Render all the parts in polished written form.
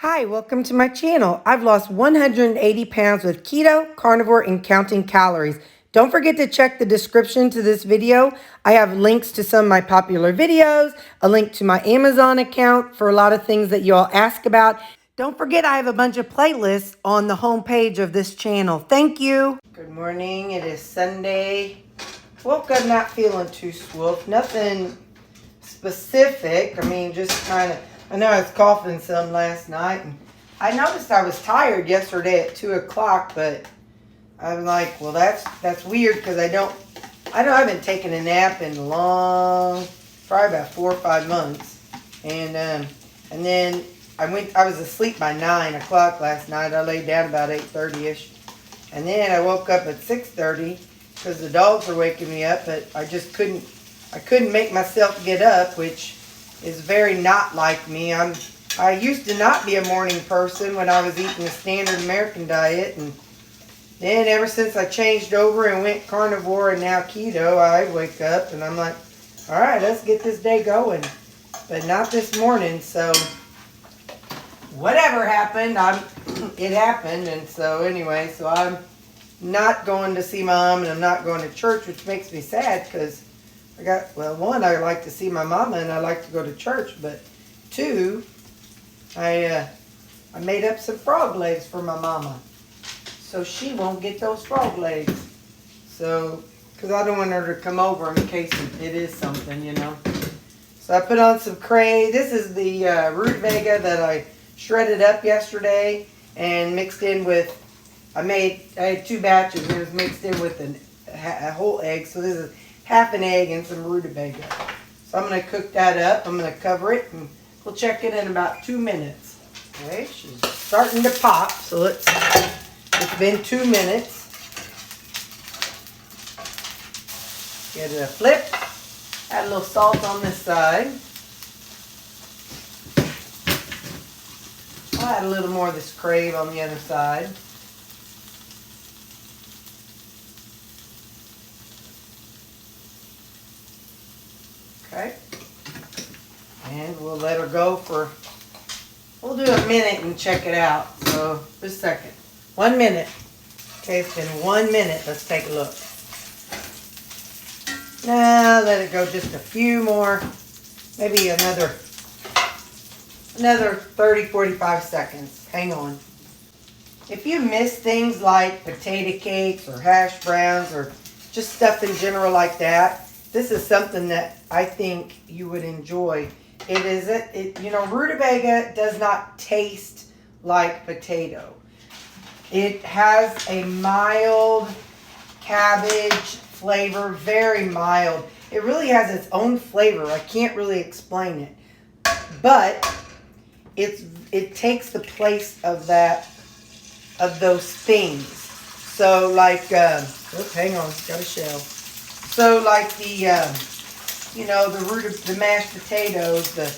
Hi, welcome to my channel. I've lost 180 pounds with keto, carnivore, and counting calories. Don't forget to check the description to this video. I have links to some of my popular videos, a link to my Amazon account for a lot of things that you all ask about. Don't forget I have a bunch of playlists on the homepage of this channel. Thank you. Good morning. It is Sunday. Woke up not feeling too swooped. Nothing specific. I mean, just kind of, I know I was coughing some last night, and I noticed I was tired yesterday at 2 o'clock, but I'm like, well, that's weird because I haven't taken a nap in a long, probably about 4 or 5 months, and then I was asleep by 9 o'clock last night. I laid down about 8:30ish, and then I woke up at 6:30 because the dogs were waking me up, but I couldn't make myself get up, which is very not like me. I used to not be a morning person when I was eating a standard American diet, and then ever since I changed over and went carnivore and now keto, I wake up and I'm like, all right, let's get this day going. But not this morning, so whatever happened, it happened, and so anyway, so I'm not going to see Mom, and I'm not going to church, which makes me sad because one, I like to see my mama and I like to go to church, but two, I made up some frog legs for my mama, so she won't get those frog legs. So, because I don't want her to come over in case it is something, you know. So I put on some cray. This is the rutabaga that I shredded up yesterday and mixed in with, I had 2 batches. It was mixed in with a whole egg, so this is half an egg and some rutabaga. So I'm going to cook that up. I'm going to cover it, and we'll check it in about 2 minutes. Okay, she's starting to pop, so it's been 2 minutes. Get it a flip. Add a little salt on this side. I'll add a little more of this crave on the other side. Okay, and we'll let her go we'll do a minute and check it out. So, just a second. 1 minute. Okay, it's been 1 minute. Let's take a look. Now, let it go just a few more, maybe another 30, 45 seconds. Hang on. If you miss things like potato cakes or hash browns or just stuff in general like that, this is something that I think you would enjoy. Rutabaga does not taste like potato. It has a mild cabbage flavor, very mild. It really has its own flavor. I can't really explain it. But it takes the place of those things. So like, hang on, got a shell. So like the mashed potatoes, the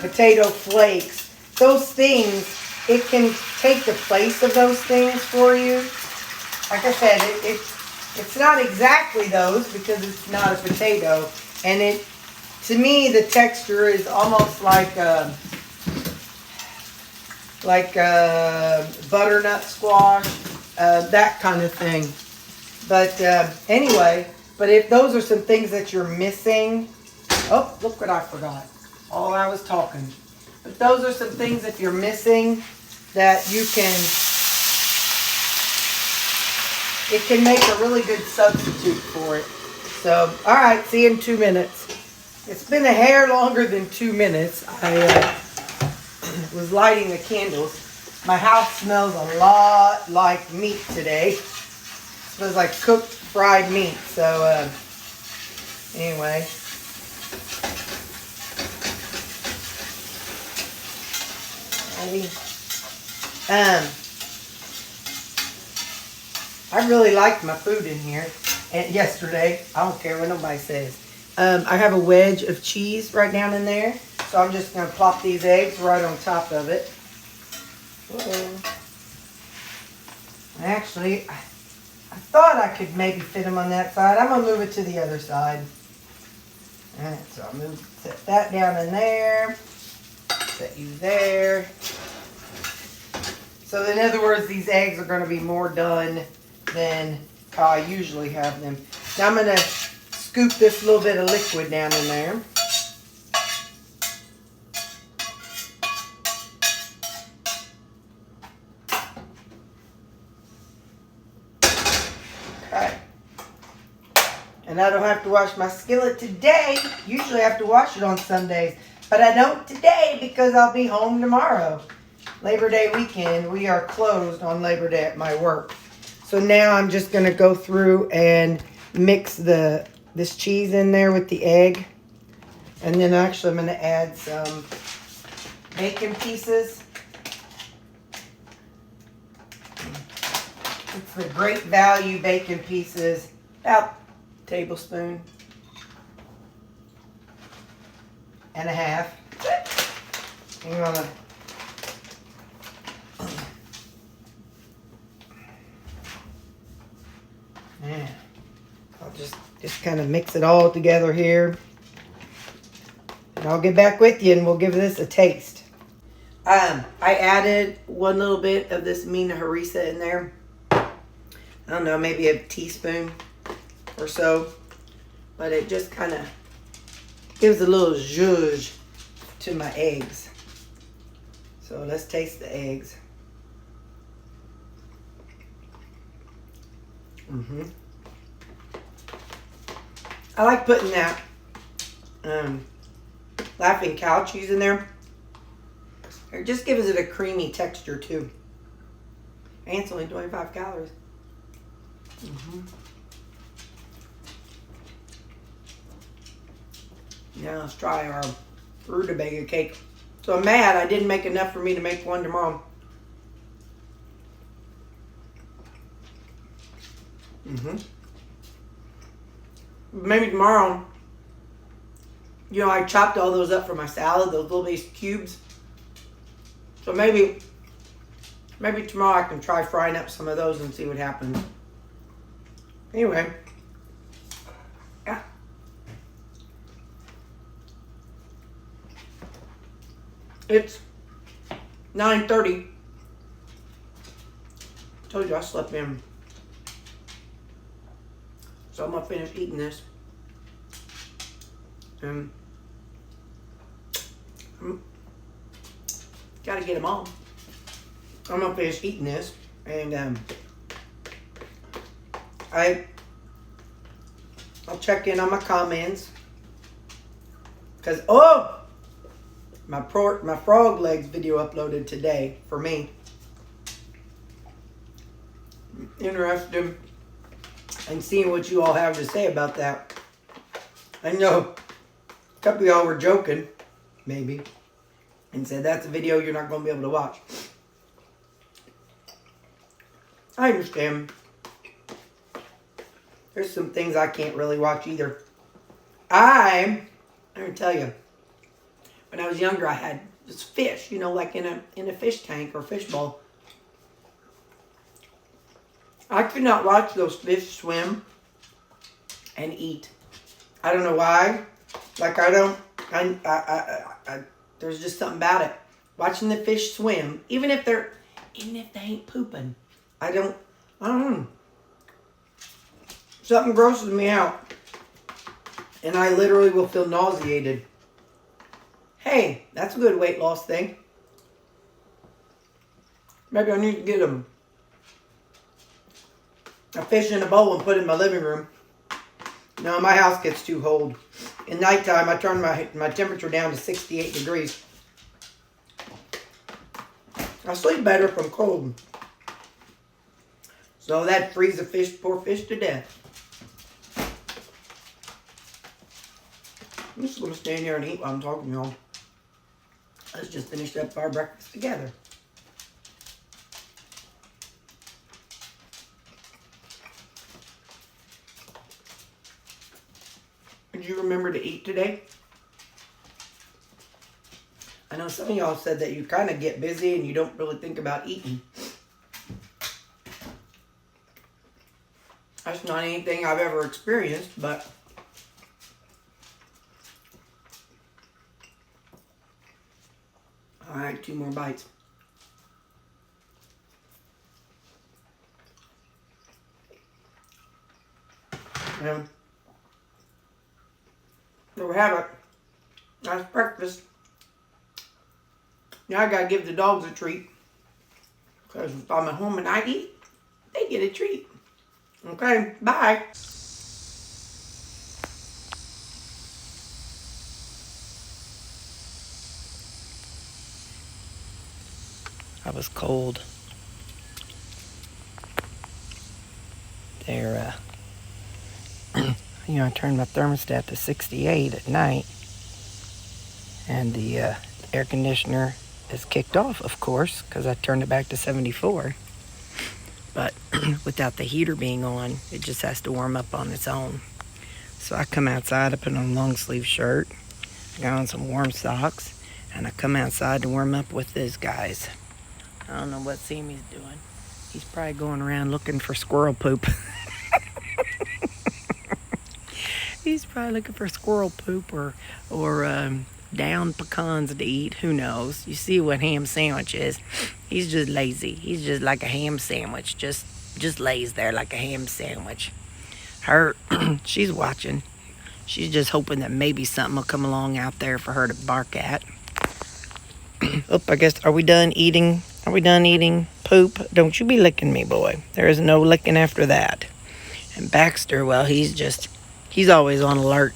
potato flakes, those things, it can take the place of those things for you. Like I said, it's not exactly those because it's not a potato, and to me the texture is almost like butternut squash, that kind of thing. But anyway, but if those are some things that you're missing, oh, look what I forgot. All I was talking. But those are some things that you're missing that it can make a really good substitute for it. So, all right, see you in 2 minutes. It's been a hair longer than 2 minutes. I was lighting the candles. My house smells a lot like meat today. It smells like cooked fried meat. So anyway, I really liked my food in here. And yesterday, I don't care what nobody says. I have a wedge of cheese right down in there, so I'm just going to plop these eggs right on top of it. Whoa. Actually, I thought I could maybe fit them on that side. I'm going to move it to the other side. Alright, so I'll set that down in there. Set you there. So in other words, these eggs are going to be more done than how I usually have them. Now I'm going to scoop this little bit of liquid down in there. Okay. And I don't have to wash my skillet today. Usually I have to wash it on Sundays. But I don't today because I'll be home tomorrow. Labor Day weekend. We are closed on Labor Day at my work. So now I'm just going to go through and mix this cheese in there with the egg. And then actually I'm going to add some bacon pieces. It's the Great Value bacon pieces. About a tablespoon and a half. I'm going to I'll just kind of mix it all together here. And I'll get back with you and we'll give this a taste. I added one little bit of this Mina harissa in there. I don't know, maybe a teaspoon or so. But it just kind of gives a little zhuzh to my eggs. So let's taste the eggs. I like putting that Laughing Cow cheese in there. It just gives it a creamy texture too. And it's only 25 calories. Now let's try our rutabaga cake. So I'm mad I didn't make enough for me to make one tomorrow. Maybe tomorrow, you know, I chopped all those up for my salad, those little bitty cubes. So maybe tomorrow I can try frying up some of those and see what happens. Anyway, yeah. It's 9:30. Told you I slept in. So I'm gonna finish eating this. Gotta get them all. I'm gonna finish eating this, and I'll check in on my comments because my frog legs video uploaded today for me. Interested in seeing what you all have to say about that. I know a couple of y'all were joking, maybe, and said that's a video you're not going to be able to watch. I understand. There's some things I can't really watch either. I'm going to tell you, when I was younger, I had this fish, you know, like in a fish tank or fish bowl. I could not watch those fish swim and eat. I don't know why. Like there's just something about it. Watching the fish swim, even if they ain't pooping. I don't know. Something grosses me out. And I literally will feel nauseated. Hey, that's a good weight loss thing. Maybe I need to get a fish in a bowl and put it in my living room. No, my house gets too cold. In nighttime, I turn my temperature down to 68 degrees. I sleep better if I'm cold. So that frees a poor fish to death. I'm just going to stand here and eat while I'm talking to y'all. Let's just finish up our breakfast together. Did you remember to eat today? I know some of y'all said that you kind of get busy and you don't really think about eating. That's not anything I've ever experienced, but all right, 2 more bites. And there we have it. Nice breakfast. Now I gotta give the dogs a treat. Because if I'm at home and I eat, they get a treat. Okay, bye. I was cold. There, I turned my thermostat to 68 at night. And the air conditioner is kicked off, of course, because I turned it back to 74. But without the heater being on, it just has to warm up on its own. So I come outside, I put on a long sleeve shirt, I got on some warm socks, and I come outside to warm up with these guys. I don't know what Sammy's doing. He's probably going around looking for squirrel poop. He's probably looking for squirrel poop or downed pecans to eat. Who knows? You see what ham sandwich is. He's just lazy. He's just like a ham sandwich. Just lays there like a ham sandwich. She's watching. She's just hoping that maybe something will come along out there for her to bark at. Oh, I guess, are we done eating? Are we done eating poop? Don't you be licking me, boy. There is no licking after that. And Baxter, well, he's always on alert.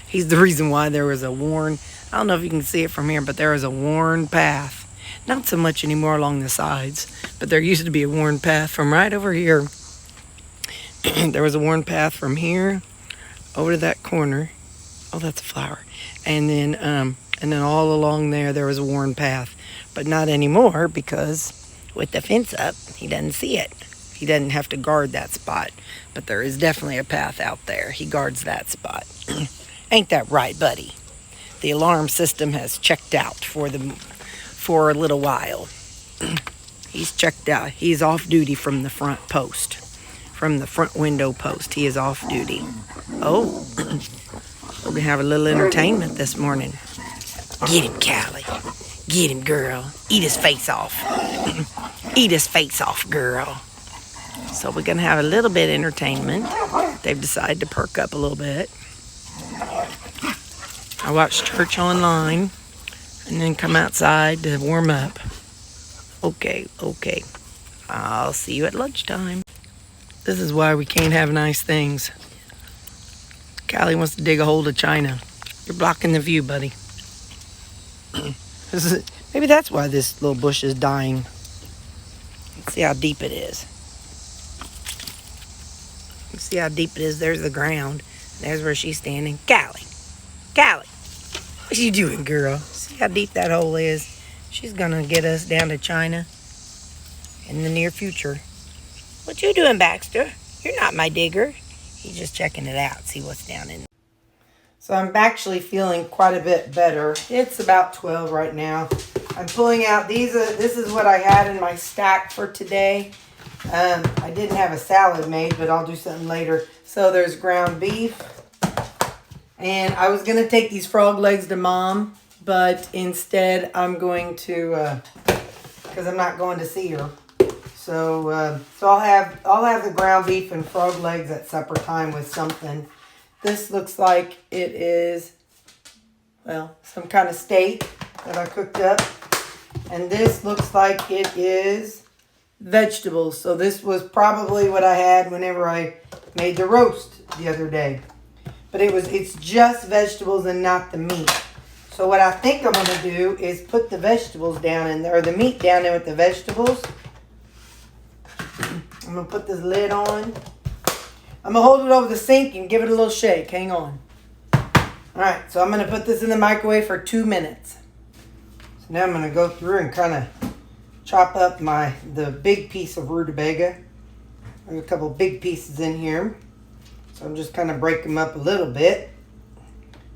He's the reason why there was a worn, I don't know if you can see it from here, but there was a worn path. Not so much anymore along the sides, but there used to be a worn path from right over here. There was a worn path from here over to that corner. Oh, that's a flower. And then all along there was a worn path. But not anymore, because with the fence up, he doesn't see it. He doesn't have to guard that spot. But there is definitely a path out there. He guards that spot. Ain't that right, buddy? The alarm system has checked out for a little while. He's checked out. He's off duty from the front post. From the front window post. He is off duty. Oh, we're going to have a little entertainment this morning. Get him, Callie. Get him, girl. Eat his face off. Eat his face off, girl. So we're going to have a little bit of entertainment. They've decided to perk up a little bit. I watch church online and then come outside to warm up. Okay. I'll see you at lunchtime. This is why we can't have nice things. Callie wants to dig a hole to China. You're blocking the view, buddy. Maybe that's why this little bush is dying. Let's see how deep it is. Let's see how deep it is. There's the ground. There's where she's standing. Callie, what you doing, girl? See how deep that hole is? She's gonna get us down to China in the near future. What you doing, Baxter? You're not my digger. He's just checking it out, see what's down in there. So I'm actually feeling quite a bit better. It's about 12 right now. I'm pulling out these. This is what I had in my stack for today. I didn't have a salad made, but I'll do something later. So there's ground beef. And I was going to take these frog legs to Mom, but instead I'm going to, because I'm not going to see her. So I'll have the ground beef and frog legs at supper time with something. This looks like it is, well, some kind of steak that I cooked up. And this looks like it is vegetables. So this was probably what I had whenever I made the roast the other day. But it's just vegetables and not the meat. So what I think I'm going to do is put the vegetables down in there, or the meat down there with the vegetables. I'm going to put this lid on. I'm going to hold it over the sink and give it a little shake. Hang on. Alright, so I'm going to put this in the microwave for 2 minutes. So now I'm going to go through and kind of chop up the big piece of rutabaga. There's a couple big pieces in here. So I'm just kind of break them up a little bit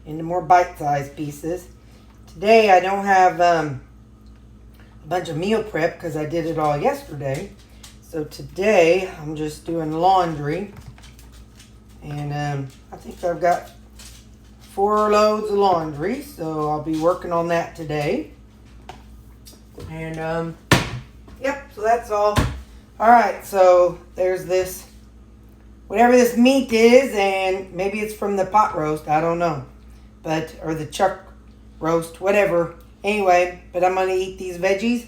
into more bite-sized pieces. Today I don't have a bunch of meal prep because I did it all yesterday. So today I'm just doing laundry. And I think I've got 4 loads of laundry. So I'll be working on that today. And yep, so that's all. Alright, so there's this whatever this meat is, and maybe it's from the pot roast, I don't know. But, or the chuck roast, whatever. Anyway, but I'm going to eat these veggies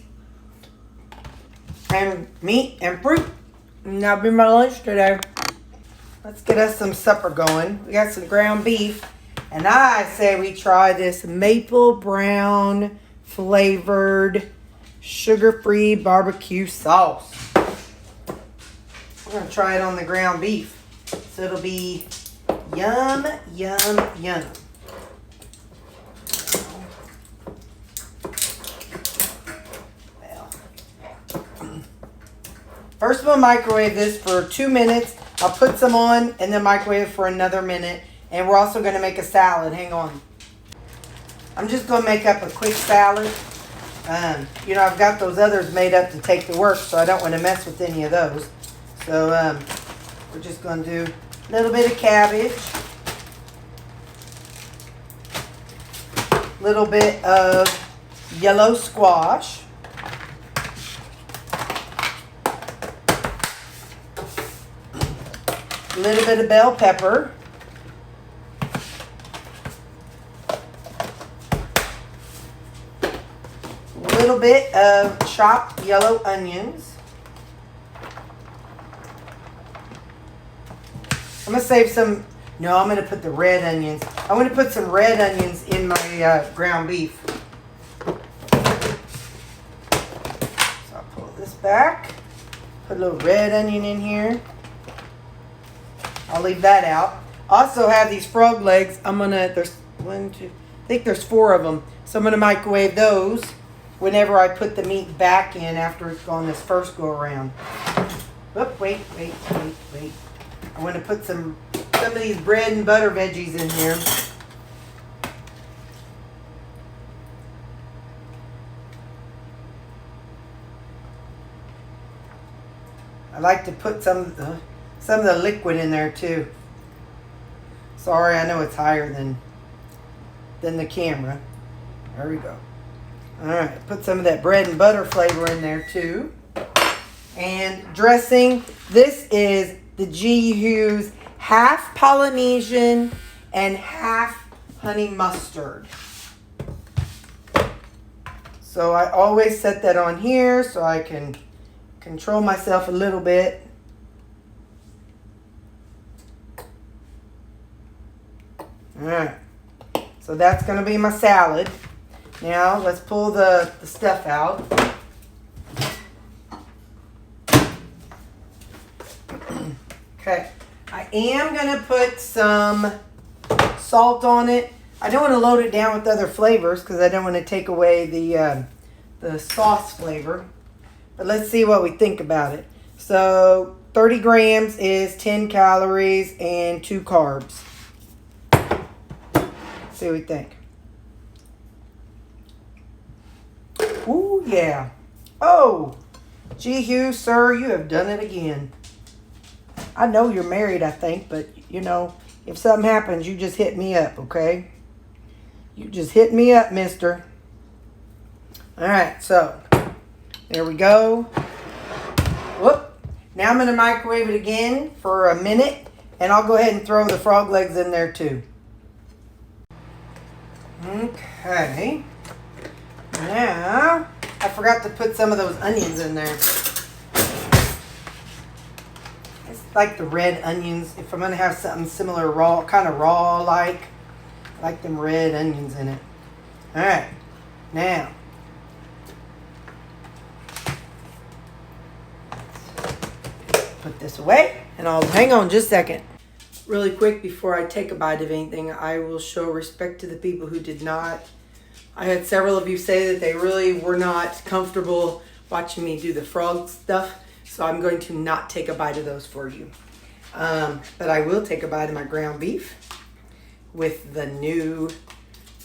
and meat and fruit. And that'll be my lunch today. Let's get us some supper going. We got some ground beef. And I say we try this maple brown flavored sugar-free barbecue sauce. We're going to try it on the ground beef. So it'll be yum, yum, yum. First, we'll microwave this for 2 minutes. I'll put some on and then microwave for another minute. And we're also going to make a salad. Hang on. I'm just going to make up a quick salad. You know, I've got those others made up to take to work, so I don't want to mess with any of those. So, we're just going to do a little bit of cabbage. A little bit of yellow squash. A little bit of bell pepper. A little bit of chopped yellow onions. I'm going to save some, no, I'm going to put the red onions. I want to put some red onions in my ground beef. So I'll pull this back. Put a little red onion in here. I'll leave that out. Also have these frog legs. I'm going to, there's one, two, I think there's 4 of them. So I'm going to microwave those whenever I put the meat back in after it's gone this first go around. Whoop, wait. I want to put some of these bread and butter veggies in here. I like to put some of the liquid in there too. Sorry, I know it's higher than the camera. There we go. Alright, put some of that bread and butter flavor in there too. And dressing. This is the G Hughes half Polynesian and half honey mustard. So I always set that on here so I can control myself a little bit. Alright, so that's going to be my salad. Now let's pull the stuff out. Okay, I am going to put some salt on it. I don't want to load it down with other flavors because I don't want to take away the sauce flavor. But let's see what we think about it. So 30 grams is 10 calories and 2 carbs. See what we think. Ooh, yeah. Oh, G. Hughes, sir, you have done it again. I know you're married, I think, but, you know, if something happens, you just hit me up, okay? You just hit me up, mister. All right, so there we go. Whoop. Now I'm going to microwave it again for a minute, and I'll go ahead and throw the frog legs in there, too. Okay. Now, I forgot to put some of those onions in there. It's like the red onions. If I'm going to have something similar, raw, kind of raw-like, I like them red onions in it. All right. Now, put this away, and I'll hang on just a second. Really quick, before I take a bite of anything, I will show respect to the people who did not. I had several of you say that they really were not comfortable watching me do the frog stuff, so I'm going to not take a bite of those for you. But I will take a bite of my ground beef with the new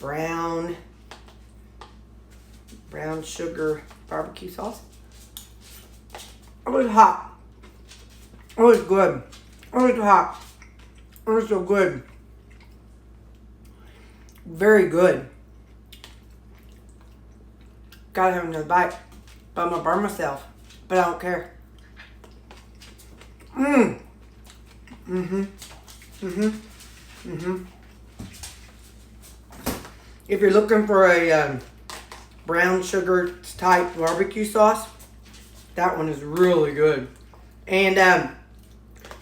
brown sugar barbecue sauce. It was hot. It was good. It was hot. It was so good. Very good. Gotta have another bite. But I'm gonna burn myself. But I don't care. If you're looking for a brown sugar type barbecue sauce, that one is really good. And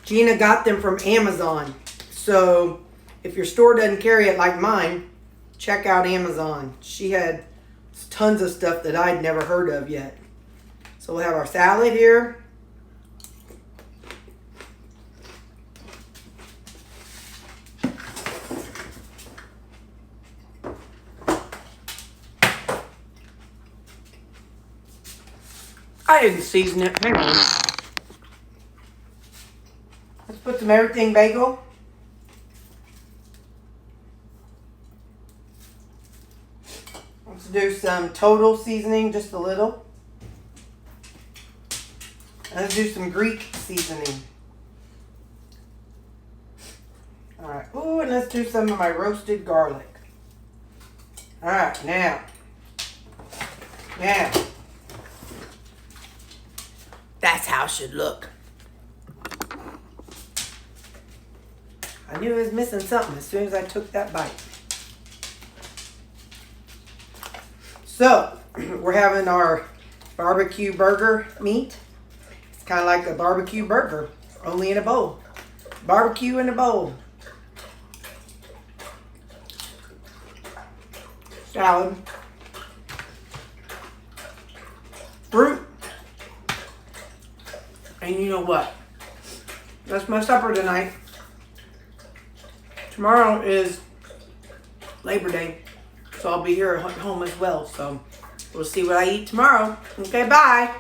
Gina got them from Amazon. So if your store doesn't carry it like mine, check out Amazon. She had tons of stuff that I'd never heard of yet. So we'll have our salad here. I didn't season it. Hang on. Let's put some everything bagel. Let's do some total seasoning, just a little. Let's do some Greek seasoning. Alright. Ooh, and let's do some of my roasted garlic. Alright, now. That's how it should look. I knew it was missing something as soon as I took that bite. So, we're having our barbecue burger meat. It's kind of like a barbecue burger, only in a bowl. Barbecue in a bowl. Salad. Fruit. And you know what? That's my supper tonight. Tomorrow is Labor Day, so I'll be here at home as well. So we'll see what I eat tomorrow. Okay, bye.